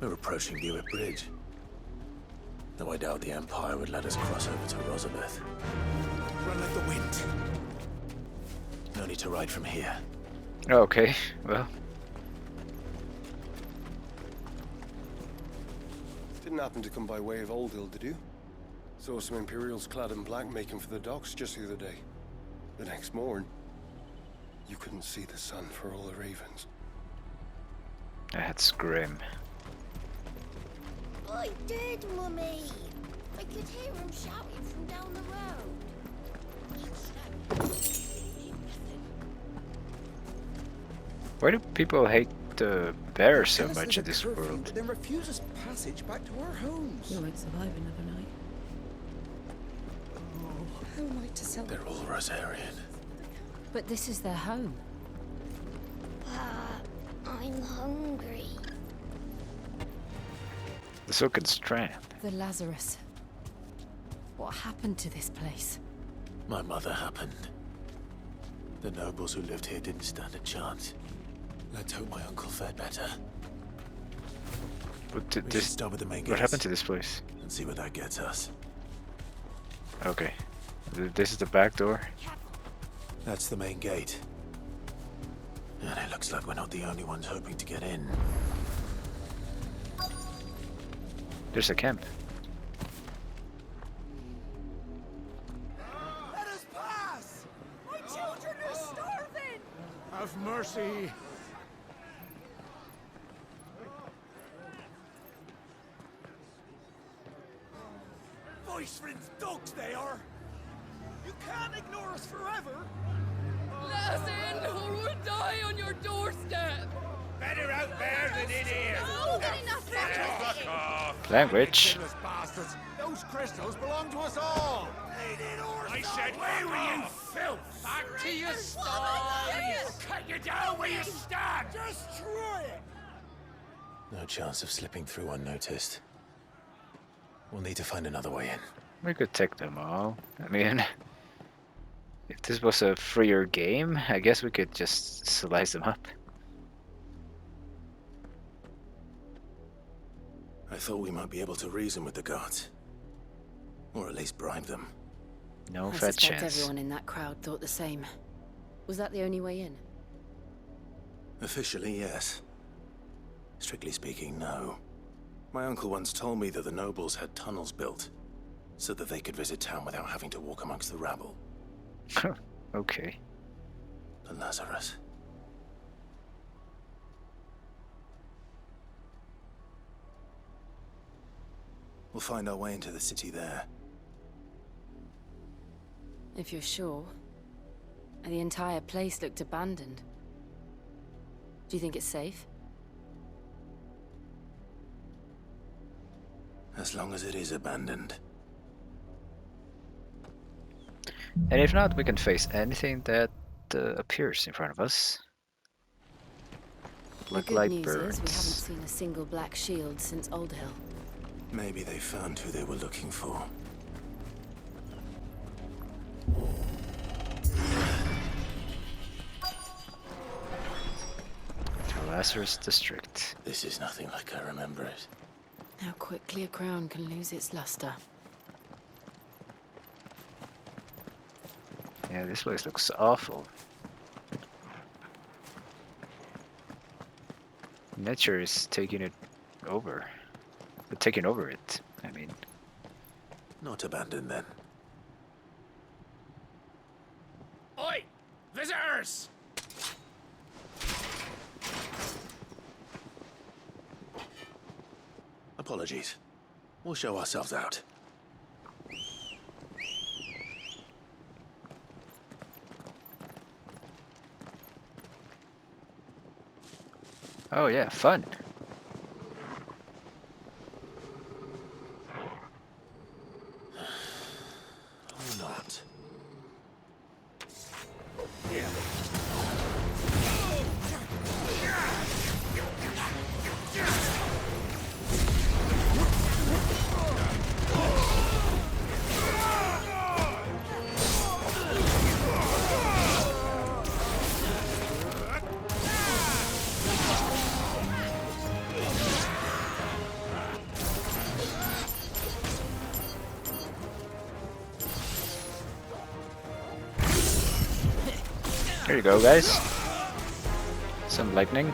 We're approaching Buick Bridge. Though I doubt the Empire would let us cross over to Rosabeth. Run like the wind. No need to ride from here. Okay, well. Didn't happen to come by way of Old Hill, did you? Saw some Imperials clad in black making for the docks just the other day. The next morn, you couldn't see the sun for all the ravens. That's grim. I did, Mummy. I could hear him shouting from down the road. Why do people hate the bear so Tell us much in there's this a curfew, world? but then refuse us passage back to our homes. You won't survive another night. Oh, how am I to sell They're all Rosarian. But this is their home. I'm hungry. The Silken Strand. The Lazarus. What happened to this place? My mother happened. The nobles who lived here didn't stand a chance. Let's hope my uncle fared better. What did We should this? start with the main What gates happened to this place? and see where that gets us. Okay, this is the back door. That's the main gate. And it looks like we're not the only ones hoping to get in. There's a camp. Let us pass! My children are starving! Have mercy! Voice-friends dogs they are! You can't ignore us forever! Let us in, or we'll die on your doorstep! Better out there than in here! More than enough Language. Ridiculous bastards! Those crystals belong to us all! I said, where were you, filth? Back to your sties! Cut you down where you stand! Destroy it! No chance of slipping through unnoticed. We'll need to find another way in. We could take them all. I mean, if this was a freer game, I guess we could just slice them up. I thought we might be able to reason with the guards. Or at least bribe them. No I fat suspect chance. everyone in that crowd thought the same. Was that the only way in? Officially, yes. Strictly speaking, no. My uncle once told me that the nobles had tunnels built, so that they could visit town without having to walk amongst the rabble. Okay. The Lazarus. We'll find our way into the city there. If you're sure. The entire place looked abandoned. Do you think it's safe? As long as it is abandoned. And if not, we can face anything that appears in front of us. The Like good light news is we haven't birds. seen a single black shield since Old Hill. Maybe they found who they were looking for. The Lazarus District. This is nothing like I remember it. How quickly a crown can lose its luster. Yeah, this place looks awful. Nature is taking it over. Taking over it, I mean. Not abandoned then. Oi! Visitors! Apologies. We'll show ourselves out. Oh yeah, fun. Or not. Here you go, guys. Some lightning.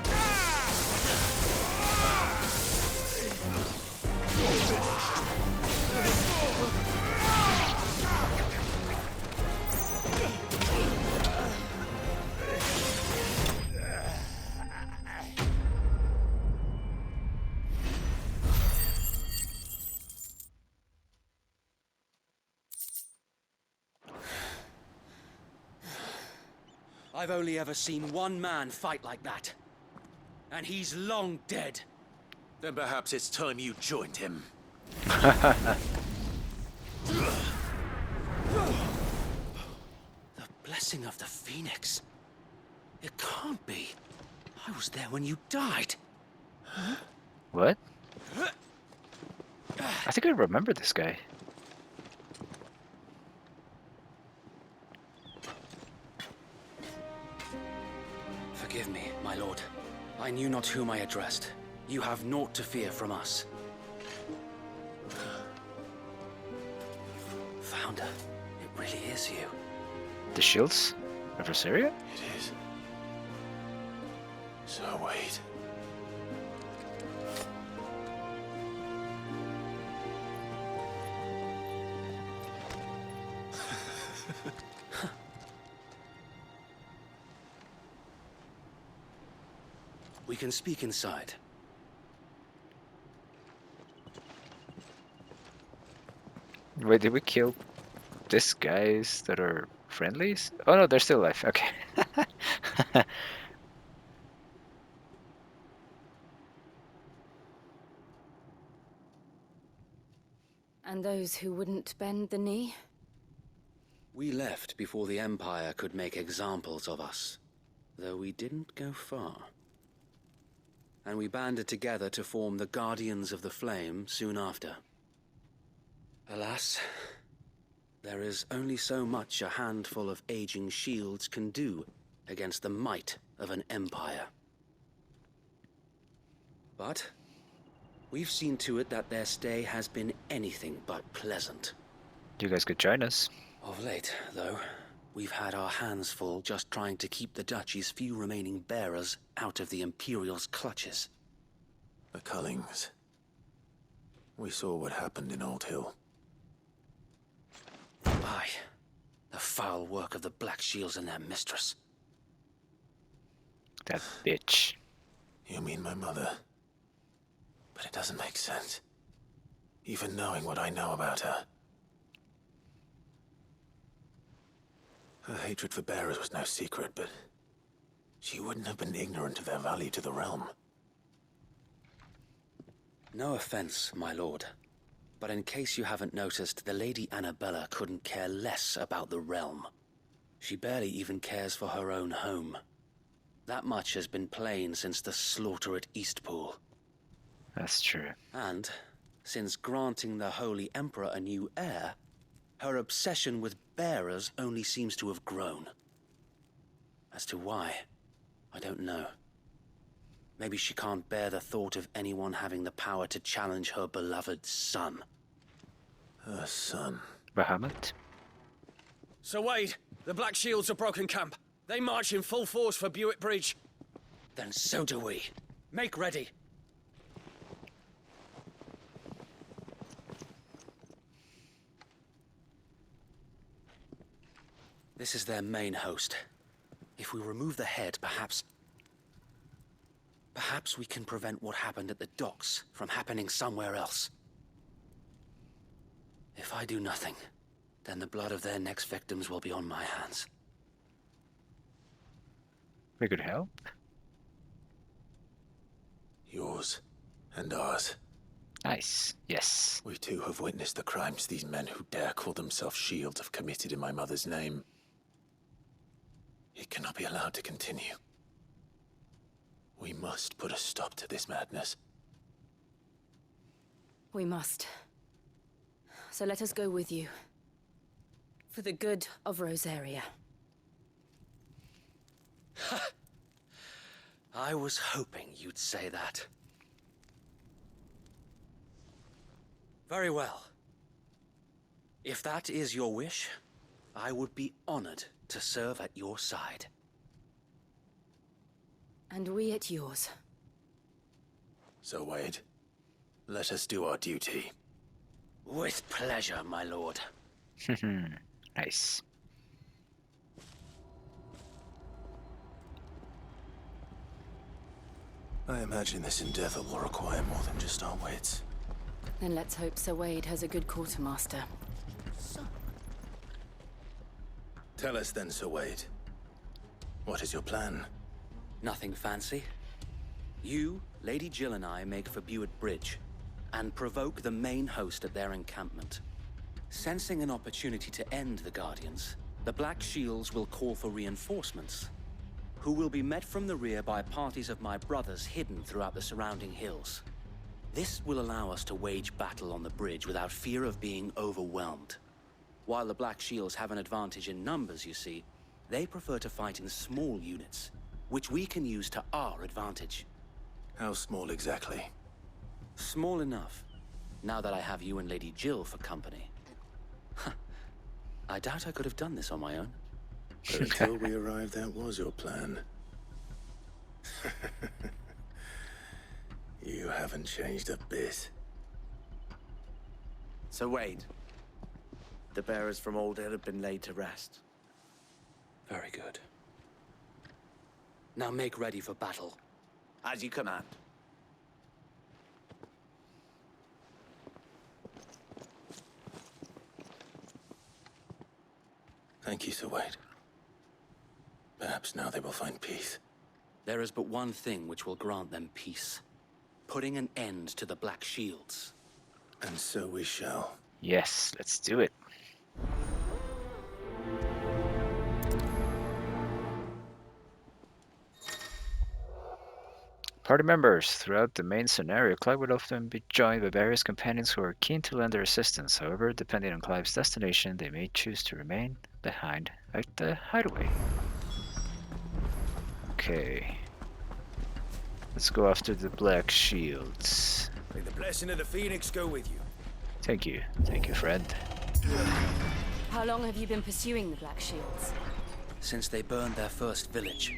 I've only ever seen one man fight like that. And he's long dead. Then perhaps it's time you joined him. The blessing of the Phoenix. It can't be. I was there when you died. What? I think I remember this guy. Forgive me, my lord. I knew not whom I addressed. You have naught to fear from us. Founder, it really is you. The shields of Rosaria? It is. So wait. We can speak inside. Wait, did we kill these guys that are friendlies? Oh no, they're still alive. Okay. And those who wouldn't bend the knee? We left before the Empire could make examples of us, though we didn't go far. And we banded together to form the Guardians of the Flame soon after. Alas, there is only so much a handful of aging shields can do against the might of an empire. But we've seen to it that their stay has been anything but pleasant. You guys could join us. Of late, though, we've had our hands full just trying to keep the Duchy's few remaining bearers out of the Imperial's clutches. The Cullings. We saw what happened in Old Hill. Aye, the foul work of the Black Shields and their mistress. That bitch. You mean my mother? But it doesn't make sense. Even knowing what I know about her. Her hatred for bearers was no secret, but she wouldn't have been ignorant of their value to the realm. No offense, my lord, but in case you haven't noticed, the Lady Annabella couldn't care less about the realm. She barely even cares for her own home. That much has been plain since the slaughter at Eastpool. That's true. And, since granting the Holy Emperor a new heir, her obsession with bearers only seems to have grown. As to why, I don't know. Maybe she can't bear the thought of anyone having the power to challenge her beloved son. Her son. Bahamut? Sir Wade, the Black Shields have broken camp. They march in full force for Buick Bridge. Then so do we. Make ready. This is their main host. If we remove the head, perhaps we can prevent what happened at the docks from happening somewhere else. If I do nothing, then the blood of their next victims will be on my hands. We could help. Yours and ours. Nice. Yes. We too have witnessed the crimes these men who dare call themselves shields have committed in my mother's name. It cannot be allowed to continue. We must put a stop to this madness. We must. So let us go with you. For the good of Rosaria. I was hoping you'd say that. Very well. If that is your wish, I would be honored to serve at your side. And we at yours. So, Wade, let us do our duty. With pleasure, my lord. Nice. I imagine this endeavor will require more than just our wits. Then let's hope Sir Wade has a good quartermaster. Tell us then, Sir Wade. What is your plan? Nothing fancy. You, Lady Jill and I make for Buett Bridge and provoke the main host at their encampment. Sensing an opportunity to end the Guardians, the Black Shields will call for reinforcements, who will be met from the rear by parties of my brothers hidden throughout the surrounding hills. This will allow us to wage battle on the bridge without fear of being overwhelmed. While the Black Shields have an advantage in numbers, you see, they prefer to fight in small units, which we can use to our advantage. How small exactly? Small enough, now that I have you and Lady Jill for company. I doubt I could have done this on my own. But until we arrived, that was your plan. You haven't changed a bit. So Wade, the bearers from Old Hill have been laid to rest. Very good. Now make ready for battle. As you command. Thank you, Sir Wade. Perhaps now they will find peace. There is but one thing which will grant them peace. Putting an end to the Black Shields. And so we shall. Yes, let's do it. Party members. Throughout the main scenario, Clive would often be joined by various companions who are keen to lend their assistance. However, depending on Clive's destination, they may choose to remain behind at the hideaway. Okay. Let's go after the Black Shields. May the blessing of the Phoenix go with you. Thank you. Thank you, friend. How long have you been pursuing the Black Shields? Since they burned their first village.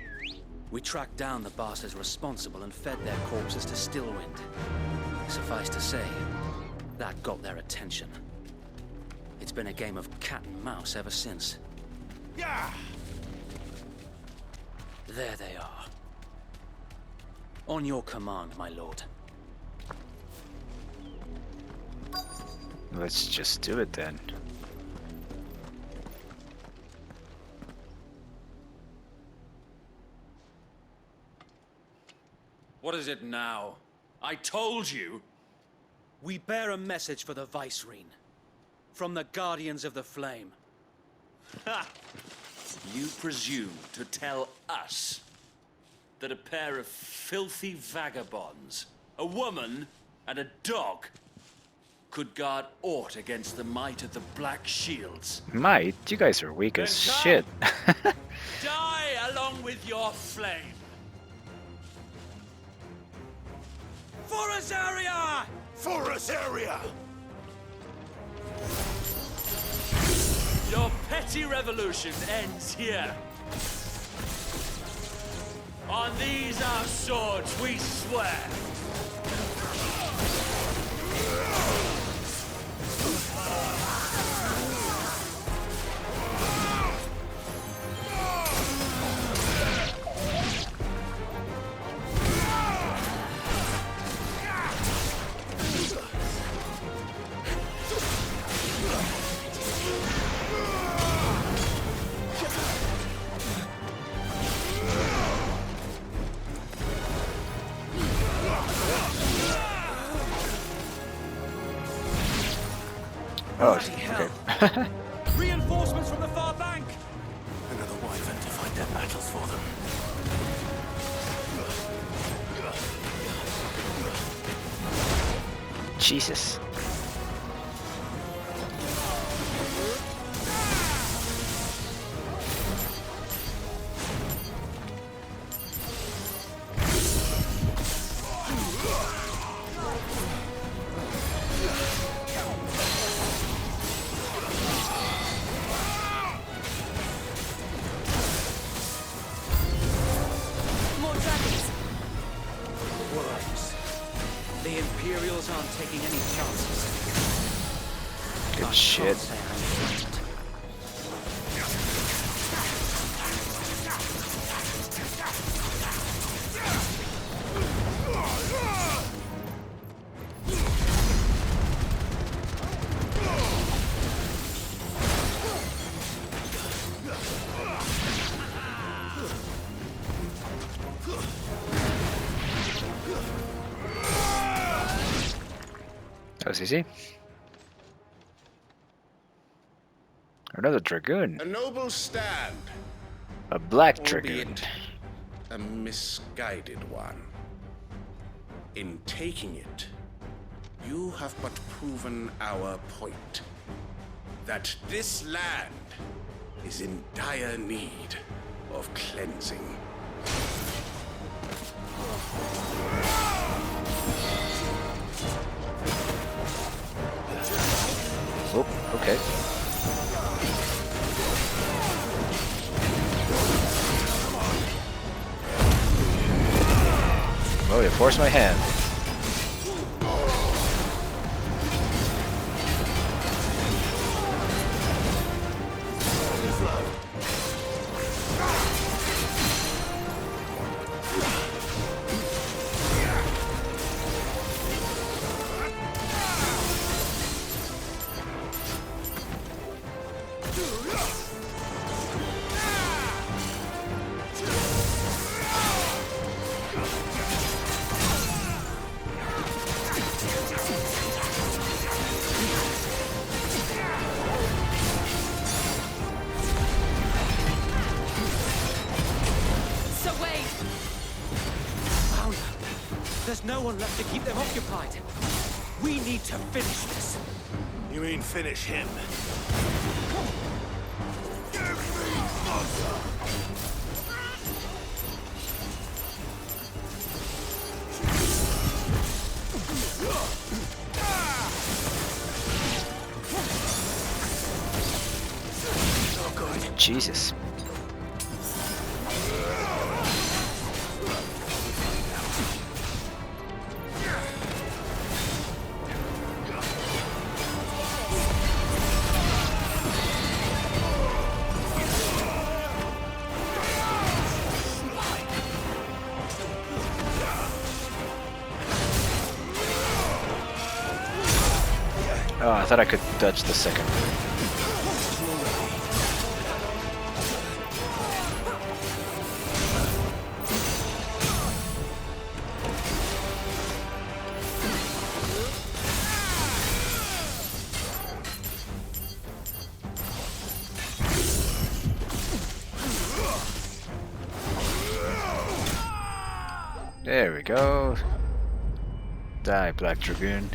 We tracked down the bastards responsible and fed their corpses to Stillwind. Suffice to say, that got their attention. It's been a game of cat and mouse ever since. Yeah! There they are. On your command, my lord. Let's just do it then. What is it now? I told you! We bear a message for the Vicereine. From the Guardians of the Flame. Ha! You presume to tell us that a pair of filthy vagabonds, a woman and a dog, could guard aught against the might of the Black Shields? Might? You guys are weak as shit. Die along with your flame! For us area! For us area! Your petty revolution ends here. On these our swords we swear. Oh, okay. Reinforcements from the far bank! Another wyvern to fight their battles for them. Jesus. More dragons! The Imperials aren't taking any chances. Good shit. That was easy. Another dragoon. A noble stand. A black dragoon. Albeit a misguided one. In taking it, you have but proven our point. That this land is in dire need of cleansing. Oh, okay. Oh, you forced my hand. There's no one left to keep them occupied. We need to finish this. You mean finish him? Oh god, Jesus. Oh, I thought I could dodge the second. There we go. Die, Black Dragoon.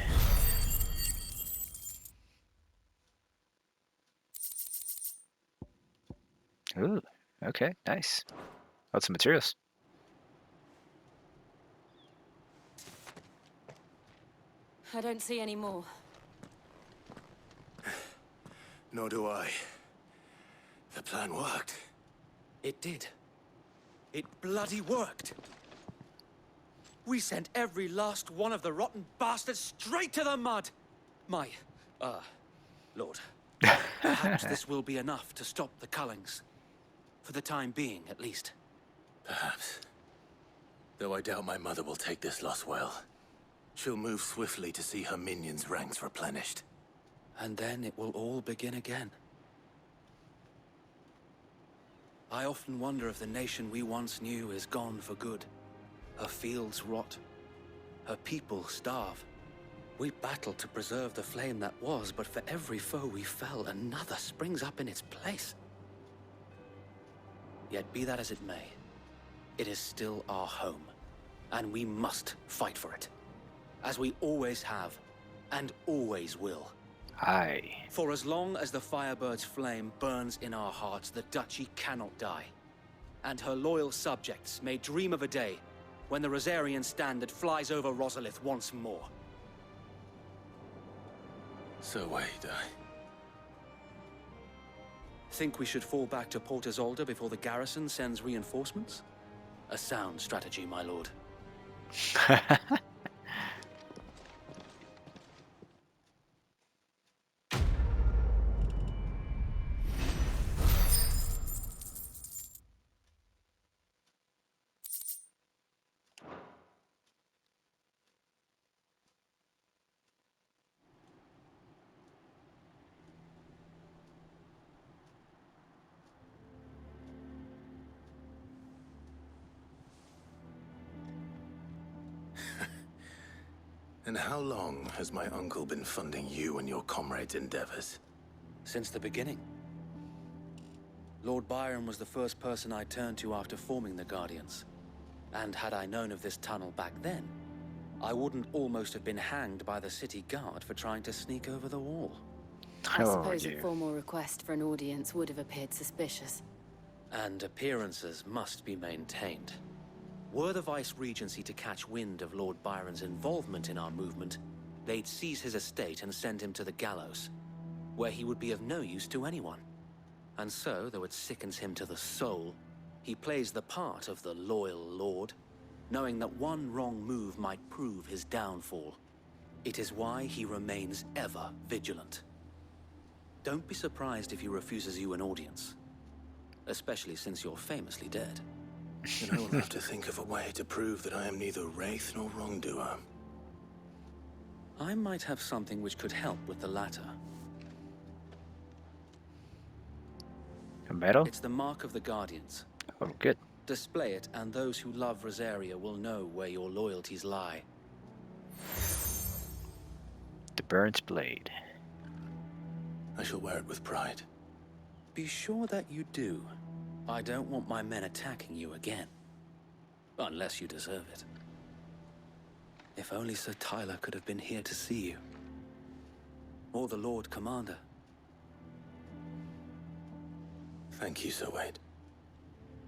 Ooh, okay, nice. Lots of materials. I don't see any more. Nor do I. The plan worked. It did. It bloody worked. We sent every last one of the rotten bastards straight to the mud. My, Lord. Perhaps this will be enough to stop the Cullings. For the time being, at least. Perhaps. Though I doubt my mother will take this loss well. She'll move swiftly to see her minions' ranks replenished. And then it will all begin again. I often wonder if the nation we once knew is gone for good. Her fields rot. Her people starve. We battled to preserve the flame that was, but for every foe we fell, another springs up in its place. Yet be that as it may, it is still our home, and we must fight for it, as we always have, and always will. Aye. For as long as the Firebird's flame burns in our hearts, the Duchy cannot die, and her loyal subjects may dream of a day when the Rosarian standard flies over Rosalith once more. So wait, Think we should fall back to Port Isolde before the garrison sends reinforcements? A sound strategy, my lord. And how long has my uncle been funding you and your comrades' endeavors? Since the beginning. Lord Byron was the first person I turned to after forming the Guardians. And had I known of this tunnel back then, I wouldn't almost have been hanged by the city guard for trying to sneak over the wall. I suppose a formal request for an audience would have appeared suspicious. And appearances must be maintained. Were the Vice-Regency to catch wind of Lord Byron's involvement in our movement, they'd seize his estate and send him to the gallows, where he would be of no use to anyone. And so, though it sickens him to the soul, he plays the part of the loyal lord, knowing that one wrong move might prove his downfall. It is why he remains ever vigilant. Don't be surprised if he refuses you an audience, especially since you're famously dead. Then I will have to think of a way to prove that I am neither wraith nor wrongdoer. I might have something which could help with the latter. A medal? It's the mark of the Guardians. Oh, good. Display it, and those who love Rosaria will know where your loyalties lie. The burnt blade. I shall wear it with pride. Be sure that you do. I don't want my men attacking you again. Unless you deserve it. If only Sir Tyler could have been here to see you. Or the Lord Commander. Thank you, Sir Wade.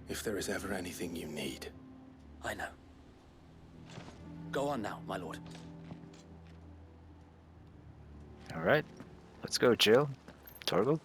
If there is ever anything you need. I know. Go on now, my lord. Alright. Let's go, Jill. Torgal.